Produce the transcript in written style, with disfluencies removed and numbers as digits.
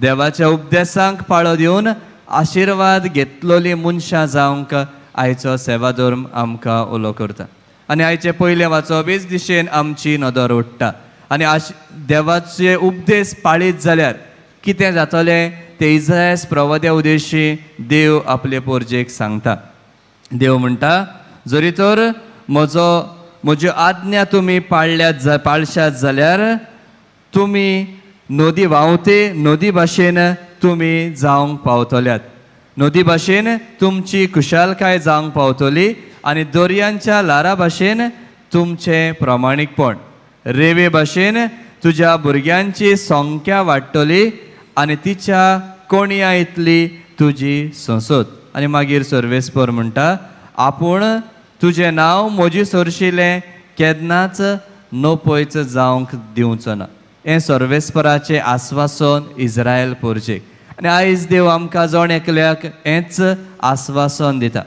देवाच्या उपदेशांक पाळो दिवन आशीर्वाद घेतलोली मनशां जावंक आयचो सेवाधर्म आमकां उलो करता. आनी आयचे पयले वाचोबीच दिशेन आमची नदर उडटा. आनी देवाचे उपदेश पाळीत जाल्यार कितें जातलें ते इस्रायल प्रवद्या उद्देशी देव आपले पोरजेक सांगता. देव म्हणटा, जरी तर म्हज्यो आज्ञा तुमी पाळशात जाल्यार तुमी नदी व्हांवते नदी भाशेन तुमी जावंक पावतल्यात. नदी भाशेन तुमची खुशालकाय जावंक पावतली आनी दर्यांच्या लारा भाशेन तुमचें प्रमाणीकपण. रेवे भाशेन तुज्या भुरग्यांची संख्या वाडटली आनी तिच्या कोणया इतली तुजी संसद. आनी मागीर सर्वेस्पर म्हणटा, आपूण तुजें नांव मोजी सोरशिलें केन्नाच नपयच जावंक दिवचो ना. हें सर्वेस्पराचें आस्वासन इस्रायल पोरजेक. आनी आयज देव आमकां जण एकल्याक हेंच आस्वासन दिता.